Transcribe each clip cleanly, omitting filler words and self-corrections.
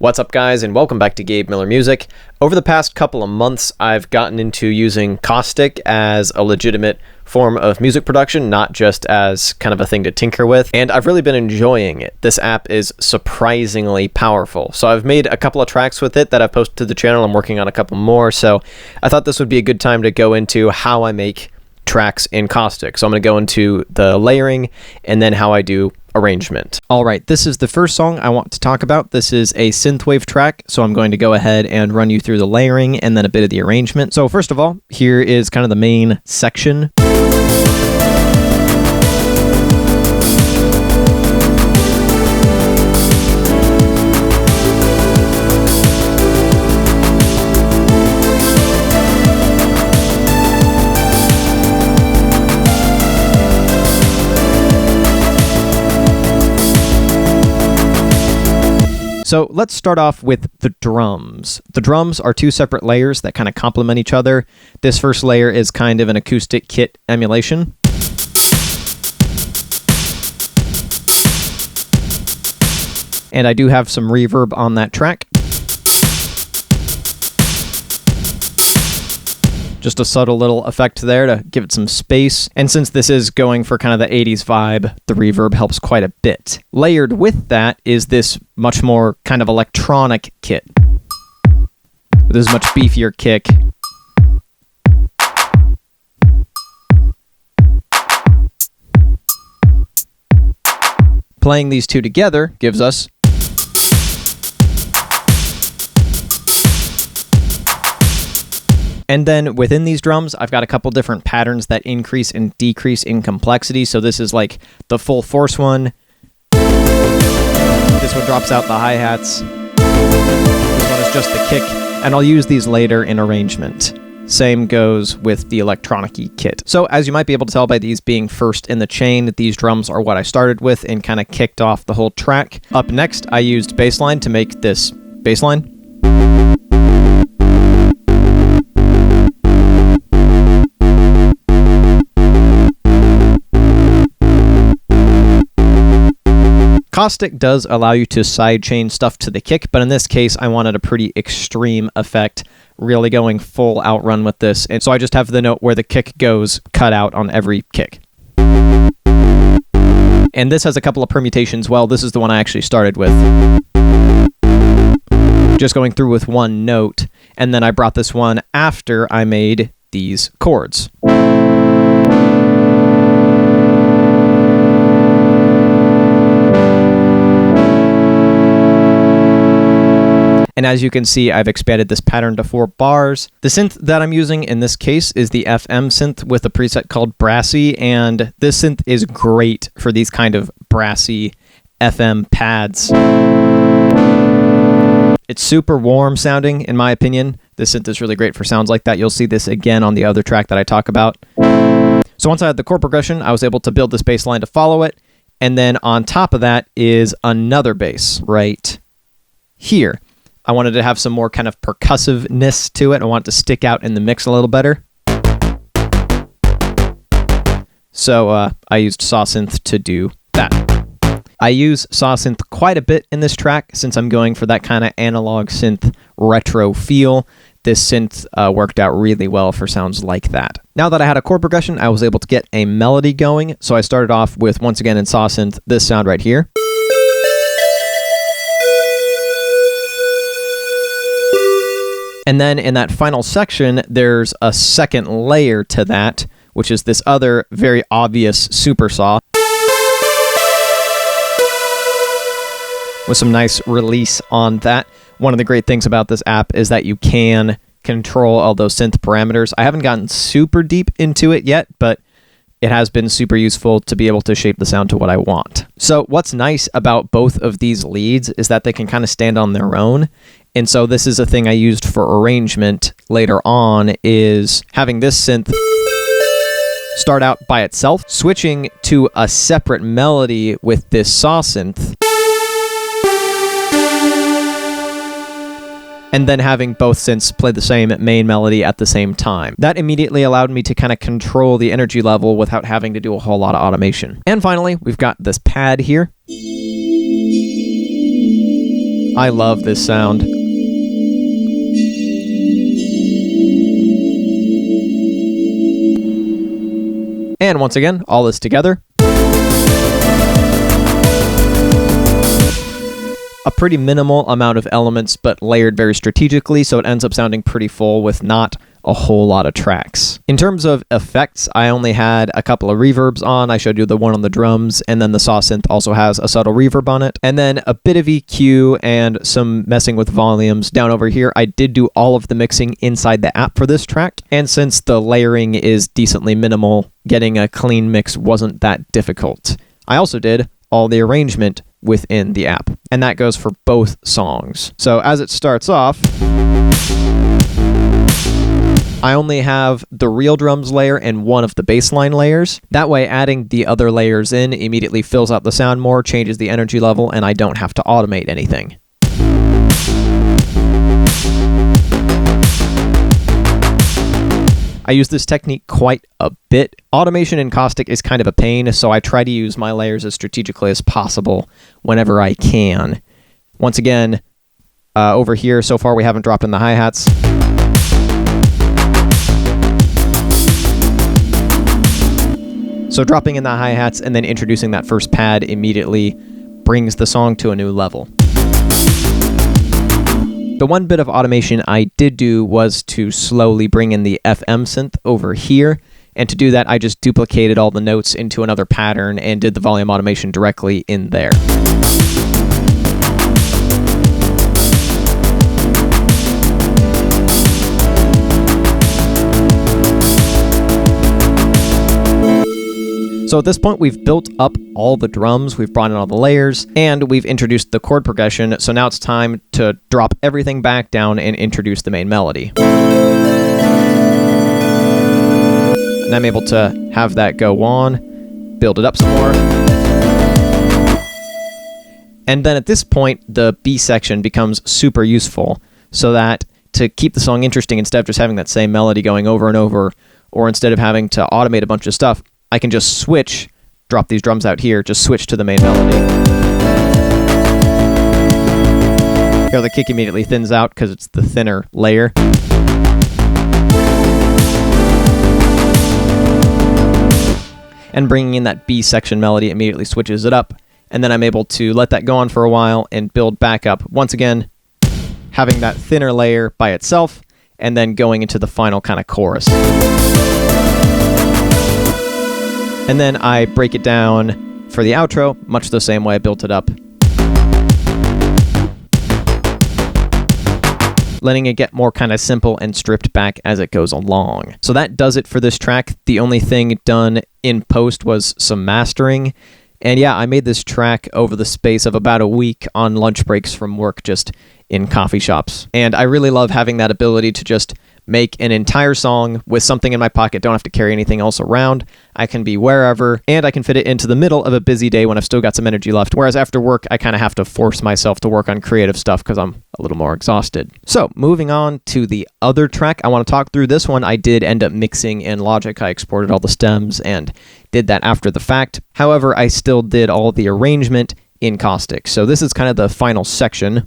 What's up, guys, and welcome back to Gabe Miller Music. Over the past couple of months, I've gotten into using Caustic as a legitimate form of music production, not just as kind of a thing to tinker with, and I've really been enjoying it. This app is surprisingly powerful. So I've made a couple of tracks with it that I've posted to the channel. I'm working on a couple more, so I thought this would be a good time to go into how I make tracks in Caustic. So I'm going to go into the layering and then how I do arrangement. All right, this is the first song I want to talk about. This is a Synthwave track, so I'm going to go ahead and run you through the layering and then a bit of the arrangement. So first of all, here is kind of the main section. So let's start off with the drums. The drums are two separate layers that kind of complement each other. This first layer is kind of an acoustic kit emulation. And I do have some reverb on that track. Just a subtle little effect there to give it some space. And since this is going for kind of the 80s vibe, the reverb helps quite a bit. Layered with that is this much more kind of electronic kit. This is much beefier kick. Playing these two together gives us and then within these drums, I've got a couple different patterns that increase and decrease in complexity. So this is like the full force one. This one drops out the hi-hats. This one is just the kick. And I'll use these later in arrangement. Same goes with the electronic-y kit. So as you might be able to tell by these being first in the chain, these drums are what I started with and kind of kicked off the whole track. Up next, I used bassline to make this bassline. Caustic does allow you to sidechain stuff to the kick, but in this case, I wanted a pretty extreme effect, really going full outrun with this, and so I just have the note where the kick goes cut out on every kick. And this has a couple of permutations. Well, this is the one I actually started with. Just going through with one note, and then I brought this one after I made these chords. And as you can see, I've expanded this pattern to 4 bars. The synth that I'm using in this case is the FM synth with a preset called Brassy, and this synth is great for these kind of brassy FM pads. It's super warm sounding, in my opinion. This synth is really great for sounds like that. You'll see this again on the other track that I talk about. So once I had the chord progression, I was able to build this bass line to follow it, and then on top of that is another bass right here. I wanted to have some more kind of percussiveness to it. I want it to stick out in the mix a little better. So I used Saw Synth to do that. I use Saw Synth quite a bit in this track since I'm going for that kind of analog synth retro feel. This synth worked out really well for sounds like that. Now that I had a chord progression, I was able to get a melody going. So I started off with, once again in Saw Synth, this sound right here. And then in that final section, there's a second layer to that, which is this other very obvious super saw with some nice release on that. One of the great things about this app is that you can control all those synth parameters. I haven't gotten super deep into it yet, but it has been super useful to be able to shape the sound to what I want. So what's nice about both of these leads is that they can kind of stand on their own. And so this is a thing I used for arrangement later on, is having this synth start out by itself, switching to a separate melody with this saw synth, and then having both synths play the same main melody at the same time. That immediately allowed me to kind of control the energy level without having to do a whole lot of automation. And finally, we've got this pad here. I love this sound. And once again, all this together. A pretty minimal amount of elements, but layered very strategically, so it ends up sounding pretty full with not a whole lot of tracks. In terms of effects, I only had a couple of reverbs on. I showed you the one on the drums, and then the saw synth also has a subtle reverb on it. And then a bit of EQ and some messing with volumes down over here. I did do all of the mixing inside the app for this track, and since the layering is decently minimal, getting a clean mix wasn't that difficult. I also did all the arrangement within the app, and that goes for both songs. So as it starts off, I only have the real drums layer and one of the bassline layers. That way, adding the other layers in immediately fills out the sound more, changes the energy level, and I don't have to automate anything. I use this technique quite a bit. Automation in Caustic is kind of a pain, so I try to use my layers as strategically as possible whenever I can. Once again, over here, so far we haven't dropped in the hi-hats. So dropping in the hi-hats and then introducing that first pad immediately brings the song to a new level. The one bit of automation I did do was to slowly bring in the FM synth over here, and to do that I just duplicated all the notes into another pattern and did the volume automation directly in there. So at this point, we've built up all the drums, we've brought in all the layers, and we've introduced the chord progression, so now it's time to drop everything back down and introduce the main melody. And I'm able to have that go on, build it up some more. And then at this point, the B section becomes super useful, so that to keep the song interesting, instead of just having that same melody going over and over, or instead of having to automate a bunch of stuff, I can just switch, drop these drums out here, just switch to the main melody. Here the kick immediately thins out because it's the thinner layer. And bringing in that B section melody immediately switches it up, and then I'm able to let that go on for a while and build back up. Once again, having that thinner layer by itself, and then going into the final kind of chorus. And then I break it down for the outro, much the same way I built it up. Letting it get more kind of simple and stripped back as it goes along. So that does it for this track. The only thing done in post was some mastering. And yeah, I made this track over the space of about a week on lunch breaks from work, just in coffee shops. And I really love having that ability to just make an entire song with something in my pocket, don't have to carry anything else around. I can be wherever, and I can fit it into the middle of a busy day when I've still got some energy left. Whereas after work, I kind of have to force myself to work on creative stuff because I'm a little more exhausted. So moving on to the other track, I want to talk through this one. I did end up mixing in Logic. I exported all the stems and did that after the fact. However, I still did all the arrangement in Caustic. So this is kind of the final section.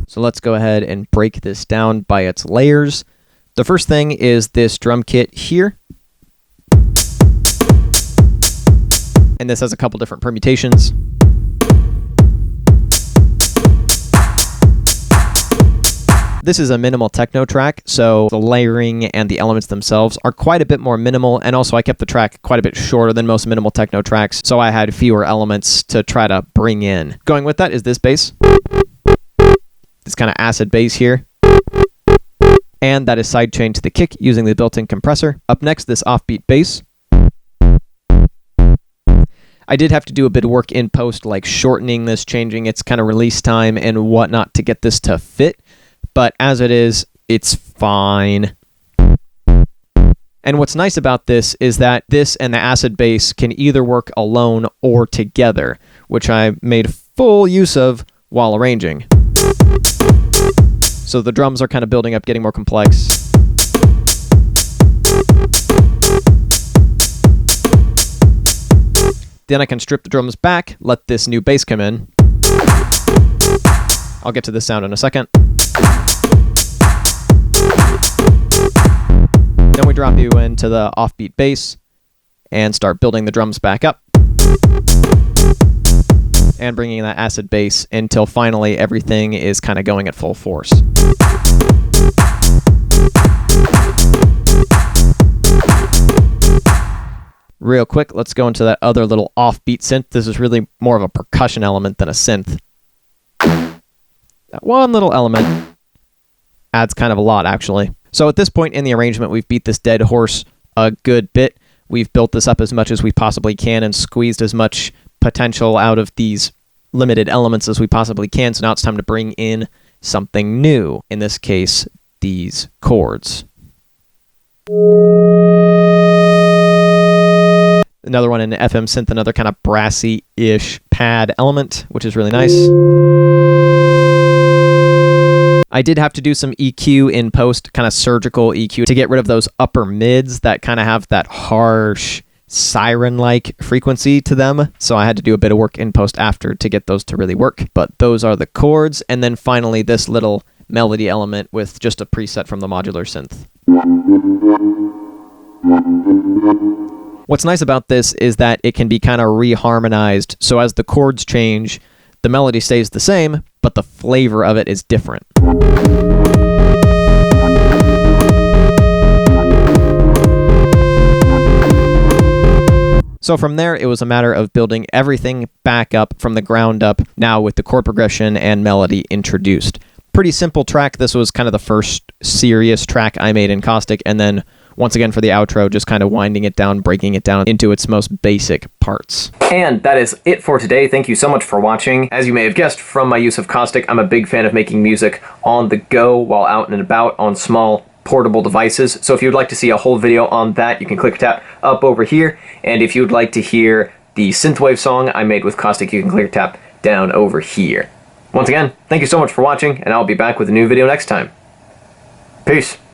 So let's go ahead and break this down by its layers. The first thing is this drum kit here. And this has a couple different permutations. This is a minimal techno track, so the layering and the elements themselves are quite a bit more minimal, and also I kept the track quite a bit shorter than most minimal techno tracks, so I had fewer elements to try to bring in. Going with that is this bass. This kind of acid bass here. And that is sidechained to the kick using the built-in compressor. Up next, this offbeat bass. I did have to do a bit of work in post, like shortening this, changing its kind of release time and whatnot to get this to fit. But as it is, it's fine. And what's nice about this is that this and the acid bass can either work alone or together, which I made full use of while arranging. So the drums are kind of building up, getting more complex. Then I can strip the drums back, let this new bass come in. I'll get to this sound in a second. Then we drop you into the offbeat bass and start building the drums back up. And bringing that acid bass until finally everything is kind of going at full force. Real quick, let's go into that other little offbeat synth. This is really more of a percussion element than a synth. That one little element adds kind of a lot, actually. So at this point in the arrangement, we've beat this dead horse a good bit. We've built this up as much as we possibly can and squeezed as much potential out of these limited elements as we possibly can. So now it's time to bring in something new. In this case, these chords. Another one in FM synth, another kind of brassy-ish pad element, which is really nice. I did have to do some EQ in post, kind of surgical EQ, to get rid of those upper mids that kind of have that harsh, siren-like frequency to them. So I had to do a bit of work in post after to get those to really work. But those are the chords. And then finally, this little melody element with just a preset from the modular synth. What's nice about this is that it can be kind of reharmonized. So as the chords change, the melody stays the same, but the flavor of it is different. So from there, it was a matter of building everything back up from the ground up, now with the chord progression and melody introduced. Pretty simple track. This was kind of the first serious track I made in Caustic, and then once again for the outro, just kind of winding it down, breaking it down into its most basic parts. And that is it for today. Thank you so much for watching. As you may have guessed from my use of Caustic, I'm a big fan of making music on the go while out and about on small portable devices. So if you'd like to see a whole video on that, you can click or tap up over here. And if you'd like to hear the Synthwave song I made with Caustic, you can click or tap down over here. Once again, thank you so much for watching, and I'll be back with a new video next time. Peace.